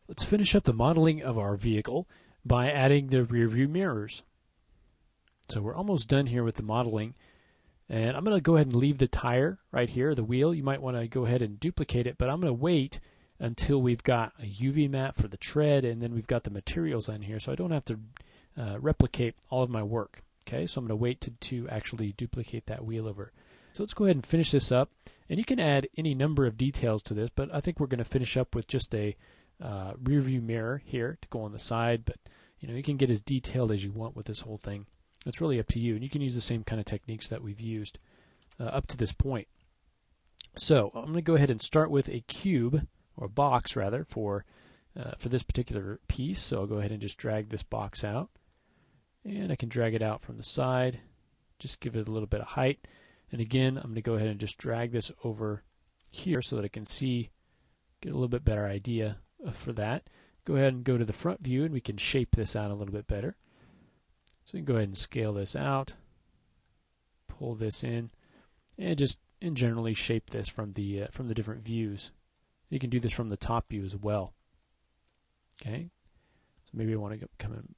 Let's finish up the modeling of our vehicle by adding the rear view mirrors. So we're almost done here with the modeling, and I'm going to go ahead and leave the tire right here, the wheel. You might want to go ahead and duplicate it, but I'm going to wait until we've got a UV map for the tread, and then we've got the materials on here, so I don't have to replicate all of my work. Okay, so I'm going to wait to actually duplicate that wheel over. So let's go ahead and finish this up, and you can add any number of details to this, but I think we're going to finish up with just a rear view mirror here to go on the side, but you can get as detailed as you want with this whole thing. It's really up to you, and you can use the same kind of techniques that we've used up to this point. So I'm going to go ahead and start with a cube, or a box rather, for this particular piece. So I'll go ahead and just drag this box out, and I can drag it out from the side, just give it a little bit of height. And again, I'm going to go ahead and just drag this over here so that I can see, get a little bit better idea for that. Go ahead and go to the front view, and we can shape this out a little bit better. So we can go ahead and scale this out, pull this in, and just generally shape this from the different views. You can do this from the top view as well. Okay, so maybe I want to come in,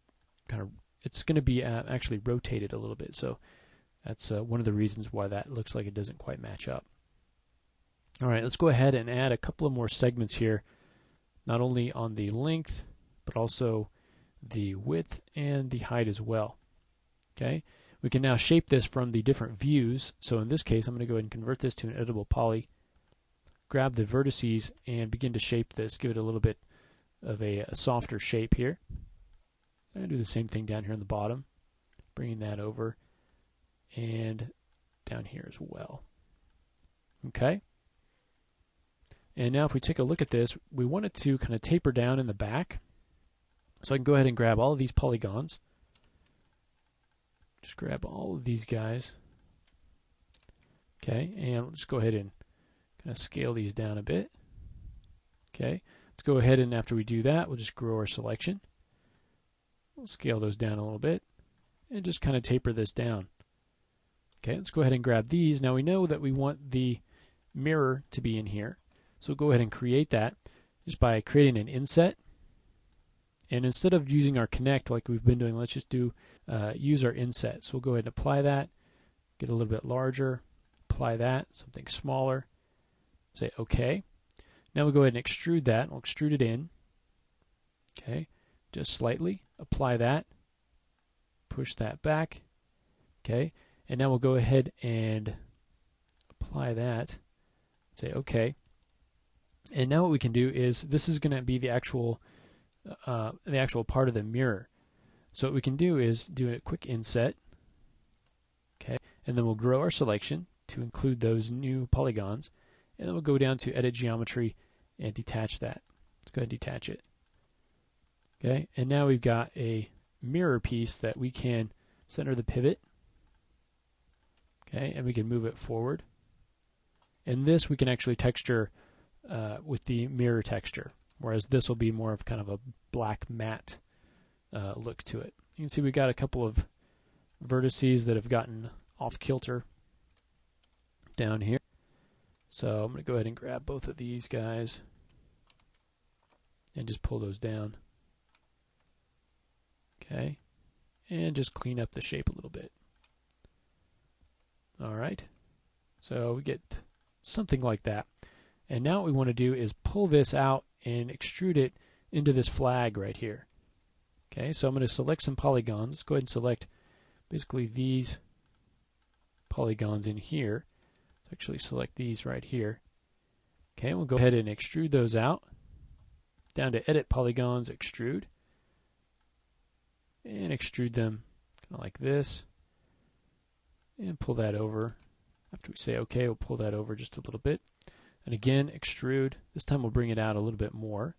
kind of. It's going to be actually rotated a little bit, so that's one of the reasons why that looks like it doesn't quite match up. All right, let's go ahead and add a couple of more segments here, not only on the length, but also the width and the height as well. Okay, we can now shape this from the different views. So in this case, I'm going to go ahead and convert this to an editable poly, grab the vertices, and begin to shape this, give it a little bit of a softer shape here. I'm going to do the same thing down here on the bottom, bringing that over, and down here as well. Okay, and now if we take a look at this, we want it to kind of taper down in the back. So I can go ahead and grab all of these polygons. Just grab all of these guys. Okay, and we'll just go ahead and kind of scale these down a bit. Okay, let's go ahead and after we do that, we'll just grow our selection. We'll scale those down a little bit and just kind of taper this down. Okay, let's go ahead and grab these. Now we know that we want the mirror to be in here, so we'll go ahead and create that just by creating an inset. And instead of using our connect like we've been doing, let's just use our inset. So we'll go ahead and apply that, get a little bit larger, apply that, something smaller, say OK. Now we'll go ahead and extrude that. We'll extrude it in, okay, just slightly, apply that, push that back, okay, and now we'll go ahead and apply that, say OK. And now what we can do is, this is going to be the actual part of the mirror. So what we can do is do a quick inset, okay, and then we'll grow our selection to include those new polygons, and then we'll go down to Edit Geometry and detach that. Let's go ahead and detach it. Okay, and now we've got a mirror piece that we can center the pivot, okay, and we can move it forward. And this we can actually texture with the mirror texture, whereas this will be more of kind of a black matte look to it. You can see we got a couple of vertices that have gotten off kilter down here. So I'm going to go ahead and grab both of these guys and just pull those down. Okay, and just clean up the shape a little bit. Alright, so we get something like that. And now what we want to do is pull this out and extrude it into this flag right here. Okay, so I'm going to select some polygons. Let's go ahead and select basically these polygons in here. Let's actually select these right here. Okay, we'll go ahead and extrude those out. Down to Edit Polygons, Extrude. And extrude them kind of like this. And pull that over. After we say OK, we'll pull that over just a little bit. And again, extrude. This time we'll bring it out a little bit more.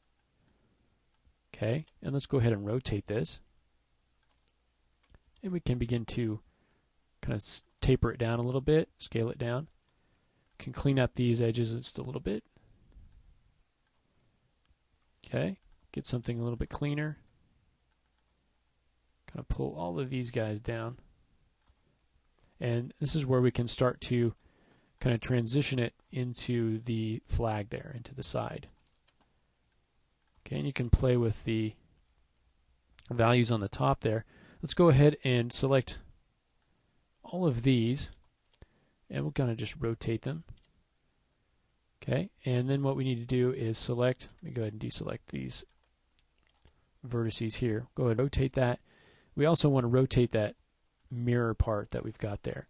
Okay, and let's go ahead and rotate this. And we can begin to kind of taper it down a little bit, scale it down. Can clean up these edges just a little bit. Okay, get something a little bit cleaner. Kind of pull all of these guys down. And this is where we can start to kind of transition it into the flag there, into the side. Okay, and you can play with the values on the top there. Let's go ahead and select all of these, and we'll kind of just rotate them. Okay, and then what we need to do is select, let me go ahead and deselect these vertices here. Go ahead and rotate that. We also want to rotate that mirror part that we've got there.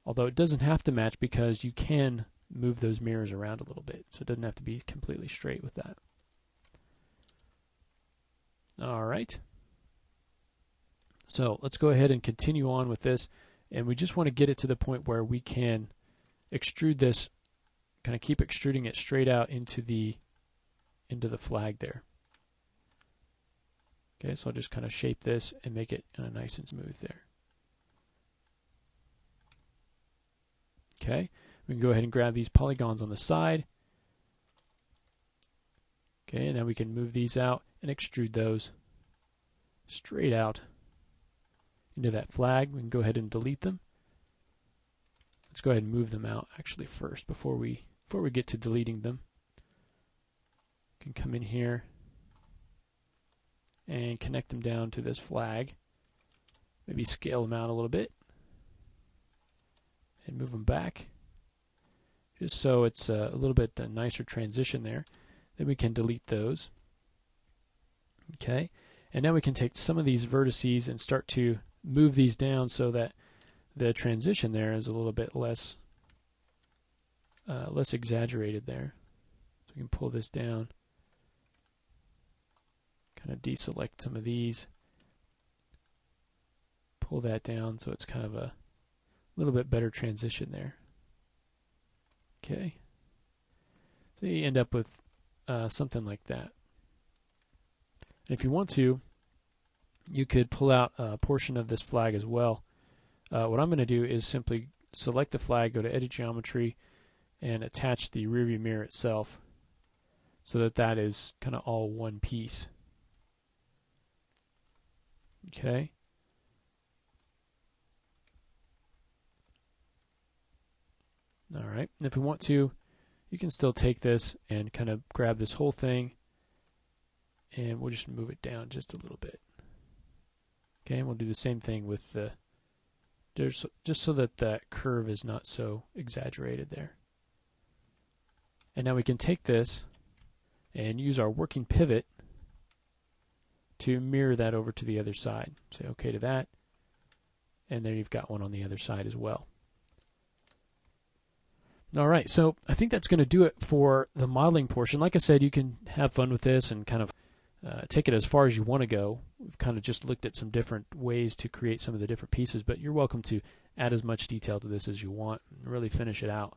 Although it doesn't have to match because you can move those mirrors around a little bit, so it doesn't have to be completely straight with that. All right. So let's go ahead and continue on with this, and we just want to get it to the point where we can extrude this, kind of keep extruding it straight out into the flag there. Okay, so I'll just kind of shape this and make it kind of nice and smooth there. Okay, we can go ahead and grab these polygons on the side. Okay, and then we can move these out and extrude those straight out into that flag. We can go ahead and delete them. Let's go ahead and move them out actually first before we get to deleting them. You can come in here and connect them down to this flag. Maybe scale them out a little bit and move them back, just so it's a little bit nicer transition there. Then we can delete those. Okay, and now we can take some of these vertices and start to move these down so that the transition there is a little bit less exaggerated there. So we can pull this down, kind of deselect some of these, pull that down so it's kind of a little bit better transition there. Okay, so you end up with something like that. And if you want to, you could pull out a portion of this flag as well. What I'm going to do is simply select the flag, go to Edit Geometry, and attach the rearview mirror itself so that that is kind of all one piece. Okay. All right. And if we want to, you can still take this and kind of grab this whole thing, and we'll just move it down just a little bit. Okay, and we'll do the same thing with the, just so that that curve is not so exaggerated there. And now we can take this and use our working pivot to mirror that over to the other side. Say OK to that, and there you've got one on the other side as well. All right, so I think that's going to do it for the modeling portion. Like I said, you can have fun with this and kind of take it as far as you want to go. We've kind of just looked at some different ways to create some of the different pieces, but you're welcome to add as much detail to this as you want and really finish it out.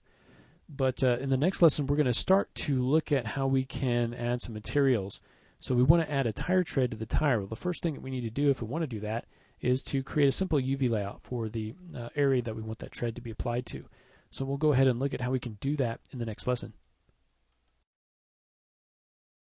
But in the next lesson, we're going to start to look at how we can add some materials. So we want to add a tire tread to the tire. Well, the first thing that we need to do if we want to do that is to create a simple UV layout for the area that we want that tread to be applied to. So we'll go ahead and look at how we can do that in the next lesson.